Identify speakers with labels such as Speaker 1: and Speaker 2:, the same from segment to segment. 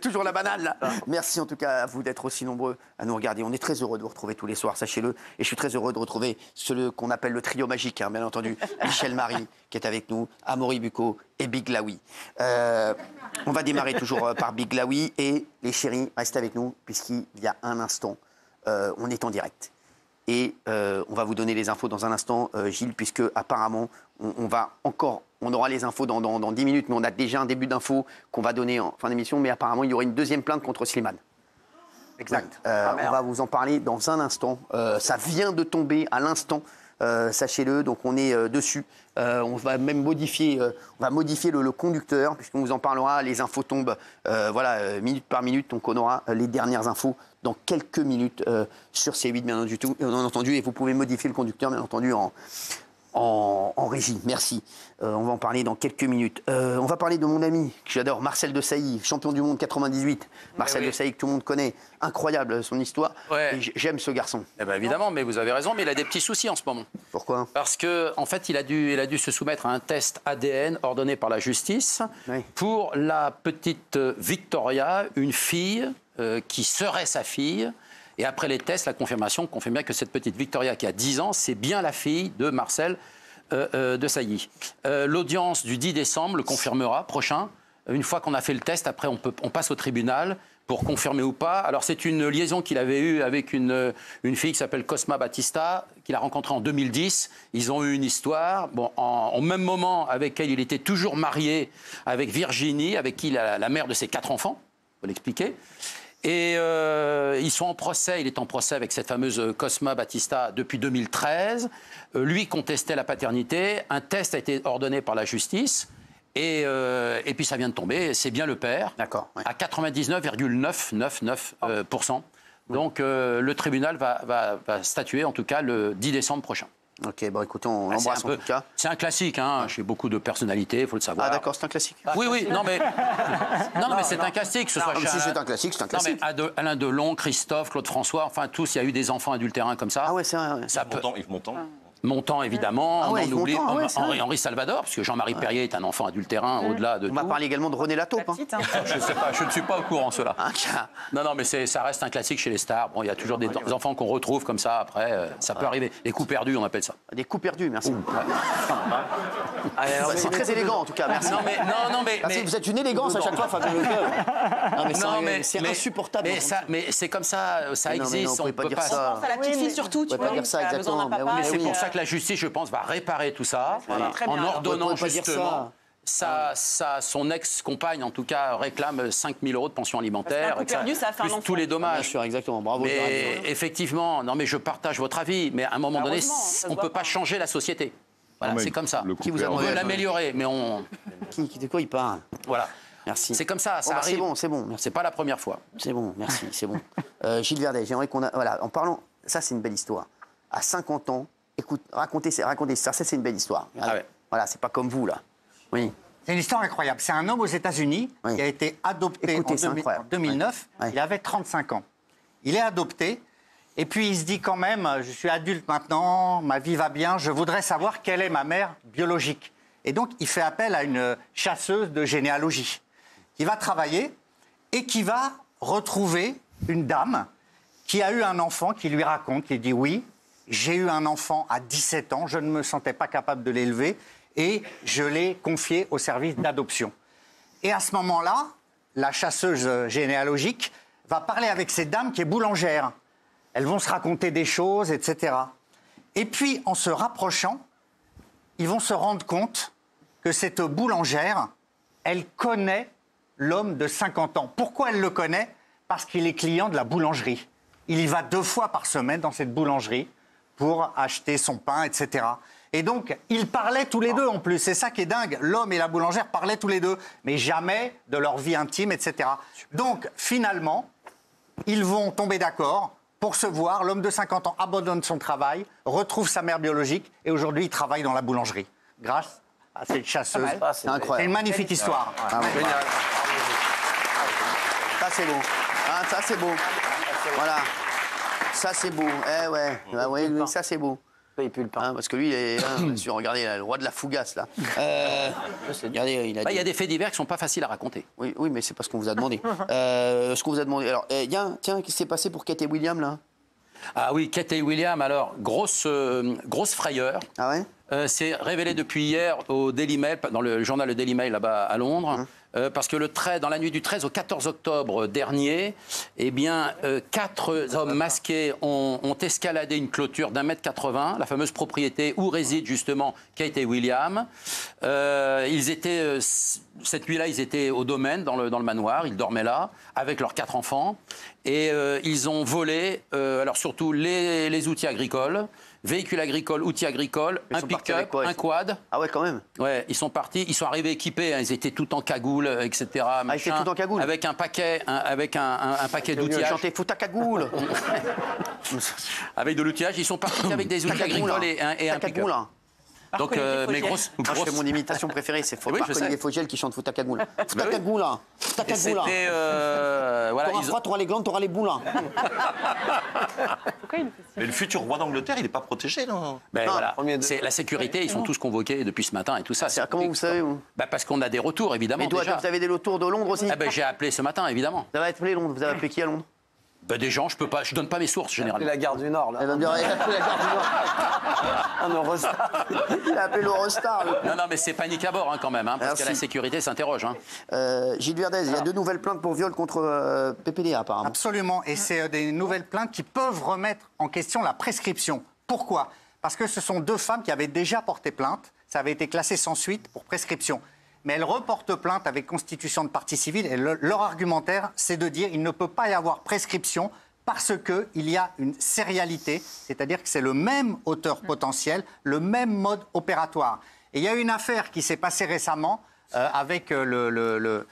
Speaker 1: Toujours la banane, là. Merci en tout cas à vous d'être aussi nombreux à nous regarder. On est très heureux de vous retrouver tous les soirs, sachez-le. Et je suis très heureux de retrouver ce qu'on appelle le trio magique, hein, bien entendu. Michel Marie, qui est avec nous, Amaury Bucco et Big Laoui. On va démarrer toujours par Big Laoui. Et les chéris, restez avec nous, puisqu'il y a un instant, on est en direct. Et on va vous donner les infos dans un instant, Gilles, puisque apparemment, on aura les infos dans 10 minutes, mais on a déjà un début d'infos qu'on va donner en fin d'émission. Mais apparemment, il y aura une deuxième plainte contre Slimane.
Speaker 2: Exact.
Speaker 1: On va vous en parler dans un instant. Ça vient de tomber à l'instant, sachez-le. Donc on est dessus. On va même modifier, le conducteur, puisqu'on vous en parlera. Les infos tombent, minute par minute. Donc on aura les dernières infos dans quelques minutes sur C8, bien entendu. Et vous pouvez modifier le conducteur, bien entendu, en régie. Merci. On va en parler dans quelques minutes. On va parler de mon ami que j'adore, Marcel Desailly, champion du monde 98. Marcel Desailly, que tout le monde connaît. Incroyable son histoire.
Speaker 3: Ouais.
Speaker 1: Et j'aime ce garçon.
Speaker 3: Eh ben évidemment, mais vous avez raison, mais il a des petits soucis en ce moment.
Speaker 1: Pourquoi?
Speaker 3: Parce que en fait, il a dû se soumettre à un test ADN ordonné par la justice pour la petite Victoria, une fille qui serait sa fille. Et après les tests, la confirmation confirme bien que cette petite Victoria qui a 10 ans, c'est bien la fille de Marcel Desailly. L'audience du 10 décembre le confirmera, prochain. Une fois qu'on a fait le test, après on passe au tribunal pour confirmer ou pas. Alors c'est une liaison qu'il avait eue avec une fille qui s'appelle Cosma Batista, qu'il a rencontrée en 2010. Ils ont eu une histoire. Bon, en même moment avec elle, il était toujours marié avec Virginie, avec qui la mère de ses 4 enfants. Il faut l'expliquer. Et ils sont en procès, il est en procès avec cette fameuse Cosma Batista depuis 2013. Lui contestait la paternité, un test a été ordonné par la justice et puis ça vient de tomber, c'est bien le père, à 99,999%. Donc le tribunal va statuer en tout cas le 10 décembre prochain.
Speaker 1: Ok, bon écoutez, on l'embrasse en tout cas.
Speaker 3: C'est un classique, hein, chez beaucoup de personnalités, il faut le savoir.
Speaker 1: Ah d'accord, c'est un classique.
Speaker 3: Oui, non mais c'est un classique. Que ce soit
Speaker 1: si c'est un classique, c'est un classique.
Speaker 3: Non, mais Alain Delon, Christophe, Claude François, enfin tous, il y a eu des enfants adultérins comme ça.
Speaker 1: Ah ouais, c'est vrai.
Speaker 4: Yves Montand.
Speaker 3: Montand, évidemment.
Speaker 1: Ah ouais,
Speaker 3: on oublie
Speaker 1: Henri
Speaker 3: Salvador, puisque Jean-Marie Perrier est un enfant adultérin au-delà de tout.
Speaker 1: On m'a parlé également de René Lataupe.
Speaker 3: Je ne sais pas, je ne suis pas au courant, cela. Non, mais ça reste un classique chez les stars. Bon, il y a toujours des enfants qu'on retrouve comme ça, après, ça peut arriver. Les coups perdus, on appelle ça.
Speaker 1: Des coups perdus, merci. C'est très élégant, en tout cas, merci.
Speaker 3: Non, mais
Speaker 1: vous êtes une élégance à chaque fois, Fabien Leclerc. C'est insupportable.
Speaker 3: Mais c'est comme ça, ça existe.
Speaker 1: On ne peut pas dire ça.
Speaker 5: À la petite fille surtout, tu
Speaker 1: peux pas dire ça exactement.
Speaker 3: Mais c'est pour ça que la justice, je pense, va réparer tout ça en ordonnant justement. Son ex-compagne, en tout cas, réclame 5 000 € de pension alimentaire.
Speaker 5: Perdu, ça fait
Speaker 3: plus tous les dommages.
Speaker 1: Bien sûr, exactement. Bravo.
Speaker 3: Mais effectivement, non, mais je partage votre avis. Mais à un moment donné, on ne peut pas changer la société. Voilà, c'est comme ça.
Speaker 1: Qui vous a
Speaker 3: on veut l'améliorer, mais on.
Speaker 1: De quoi il parle?
Speaker 3: Voilà.
Speaker 1: Merci.
Speaker 3: C'est comme ça, ça arrive.
Speaker 1: C'est bon.
Speaker 3: C'est pas la première fois.
Speaker 1: C'est bon, merci, c'est bon. Gilles Verdet, j'aimerais qu'on a. Voilà, en parlant. Ça, c'est une belle histoire. À 50 ans, écoute, racontez ça, c'est une belle histoire. Voilà, c'est pas comme vous, là. Oui.
Speaker 2: C'est une histoire incroyable. C'est un homme aux États-Unis qui a été adopté en 2009. Il avait 35 ans. Il est adopté. Et puis, il se dit quand même, je suis adulte maintenant, ma vie va bien, je voudrais savoir quelle est ma mère biologique. Et donc, il fait appel à une chasseuse de généalogie qui va travailler et qui va retrouver une dame qui a eu un enfant, qui lui raconte, qui dit « Oui, j'ai eu un enfant à 17 ans, je ne me sentais pas capable de l'élever et je l'ai confié au service d'adoption. » Et à ce moment-là, la chasseuse généalogique va parler avec cette dame qui est boulangère. Elles vont se raconter des choses, etc. Et puis, en se rapprochant, ils vont se rendre compte que cette boulangère, elle connaît l'homme de 50 ans. Pourquoi elle le connaît? Parce qu'il est client de la boulangerie. Il y va 2 fois par semaine dans cette boulangerie pour acheter son pain, etc. Et donc, ils parlaient tous les deux en plus. C'est ça qui est dingue. L'homme et la boulangère parlaient tous les deux, mais jamais de leur vie intime, etc. Donc, finalement, ils vont tomber d'accord pour se voir. L'homme de 50 ans abandonne son travail, retrouve sa mère biologique et aujourd'hui, il travaille dans la boulangerie. Grâce à cette chasseuse.
Speaker 1: C'est incroyable.
Speaker 2: C'est une magnifique histoire.
Speaker 1: Génial. Ça, c'est beau. Ça, c'est beau. Voilà. Ça, c'est beau. Eh ouais. Ça, c'est beau.
Speaker 4: Il pue le pain.
Speaker 1: Parce que lui, il est, bien sûr, regardez, le roi de la fougasse, là. Regardez,
Speaker 3: il y a des faits divers qui ne sont pas faciles à raconter.
Speaker 1: Oui, mais c'est pas ce qu'on vous a demandé. Ce qu'on vous a demandé. Alors, tiens, qu'est-ce qui s'est passé pour Kate et William, là?
Speaker 3: Ah oui, Kate et William, alors, grosse frayeur.
Speaker 1: Ah ouais?
Speaker 3: C'est révélé depuis hier au Daily Mail, dans le journal Le Daily Mail là-bas à Londres. Parce que dans la nuit du 13 au 14 octobre dernier, eh bien, 4 hommes masqués ont escaladé une clôture d'1,80 m, la fameuse propriété où résident justement Kate et William. Cette nuit-là, ils étaient au domaine, dans le manoir, ils dormaient là, avec leurs 4 enfants. Et ils ont volé, alors surtout les outils agricoles, véhicules agricoles, outils agricoles, un pick-up, un quad.
Speaker 1: Ah ouais, quand même.
Speaker 3: Ouais, ils sont partis, ils sont arrivés équipés, ils étaient tout en cagoule, etc.
Speaker 1: Ils étaient tout en cagoule.
Speaker 3: Avec un paquet, d'outillage.
Speaker 1: Chanter Fouta cagoule.
Speaker 3: Avec de l'outillage, ils sont partis avec des outils agricoles et un pick-up. Donc, mais grosse.
Speaker 1: Moi, je fais mon imitation préférée, c'est Olivier Fogel qui chante Fouta cagoule. Fouta cagoule, Fouta cagoule.
Speaker 3: Voilà,
Speaker 1: t'auras froid, t'auras les glandes, t'auras les boulins.
Speaker 5: Pourquoi il fait ça?
Speaker 6: Mais le futur roi d'Angleterre, il n'est pas protégé, non?
Speaker 3: Voilà. C'est la sécurité, ils sont tous convoqués depuis ce matin et tout ça.
Speaker 1: Comment vous savez, vous?
Speaker 3: Parce qu'on a des retours, évidemment.
Speaker 1: Mais vous avez des retours de Londres aussi?
Speaker 3: J'ai appelé ce matin, évidemment.
Speaker 1: Vous avez appelé Londres, vous avez appelé qui à Londres?
Speaker 3: Des gens, je donne pas mes sources, généralement.
Speaker 4: La gare du Nord, là.
Speaker 1: Elle va me dire, il a appelé la gare du Nord.
Speaker 4: Un Eurostar.
Speaker 1: Il a appelé l'Eurostar.
Speaker 3: Non, mais c'est panique à bord quand même, parce
Speaker 1: Merci.
Speaker 3: que la sécurité s'interroge.
Speaker 1: Gilles Verdez, il y a 2 nouvelles plaintes pour viol contre PPDA, apparemment.
Speaker 2: Absolument, et c'est des nouvelles plaintes qui peuvent remettre en question la prescription. Pourquoi? Parce que ce sont 2 femmes qui avaient déjà porté plainte, ça avait été classé sans suite pour prescription. Mais elles reportent plainte avec constitution de partie civile et leur argumentaire, c'est de dire qu'il ne peut pas y avoir prescription parce qu'il y a une sérialité, c'est-à-dire que c'est le même auteur potentiel, le même mode opératoire. Et il y a une affaire qui s'est passée récemment avec un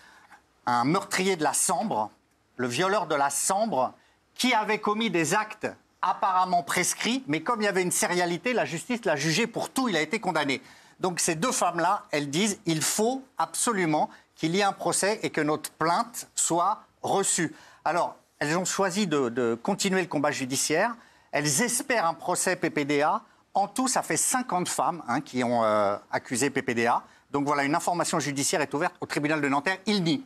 Speaker 2: meurtrier de la Sambre, le violeur de la Sambre, qui avait commis des actes apparemment prescrits, mais comme il y avait une sérialité, la justice l'a jugé pour tout, il a été condamné. Donc ces 2 femmes-là, elles disent il faut absolument qu'il y ait un procès et que notre plainte soit reçue. Alors, elles ont choisi de continuer le combat judiciaire. Elles espèrent un procès PPDA. En tout, ça fait 50 femmes qui ont accusé PPDA. Donc voilà, une information judiciaire est ouverte au tribunal de Nanterre. Il nie.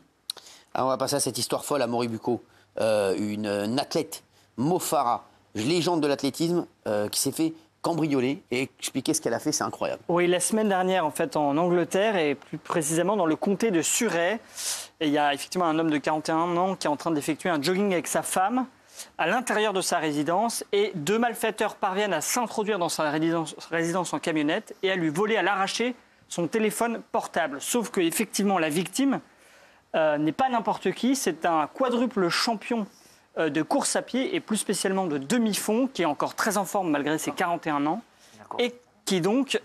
Speaker 1: Alors, on va passer à cette histoire folle à Moribucco. Une athlète, Mo Farah, légende de l'athlétisme, qui s'est fait cambriolée et expliquer ce qu'elle a fait, c'est incroyable.
Speaker 7: Oui, la semaine dernière, en fait, en Angleterre, et plus précisément dans le comté de Surrey, il y a effectivement un homme de 41 ans qui est en train d'effectuer un jogging avec sa femme à l'intérieur de sa résidence, et 2 malfaiteurs parviennent à s'introduire dans sa résidence en camionnette et à lui voler à l'arraché son téléphone portable. Sauf que, effectivement, la victime n'est pas n'importe qui, c'est un quadruple champion de course à pied et plus spécialement de demi-fond, qui est encore très en forme malgré ses 41 ans et qui donc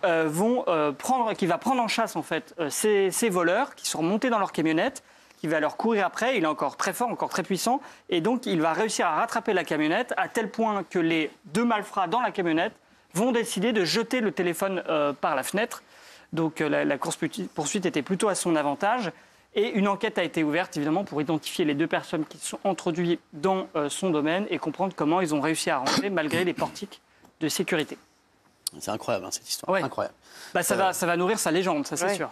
Speaker 7: qui va prendre en chasse en fait ces voleurs qui sont montés dans leur camionnette, qui va leur courir après. Il est encore très fort, encore très puissant, et donc il va réussir à rattraper la camionnette à tel point que les 2 malfrats dans la camionnette vont décider de jeter le téléphone par la fenêtre. Donc la course-poursuite était plutôt à son avantage. Et une enquête a été ouverte, évidemment, pour identifier les 2 personnes qui sont introduites dans son domaine et comprendre comment ils ont réussi à rentrer malgré les portiques de sécurité.
Speaker 1: C'est incroyable, cette histoire.
Speaker 7: Ouais.
Speaker 1: Incroyable.
Speaker 7: Ça va nourrir sa légende, ça c'est sûr.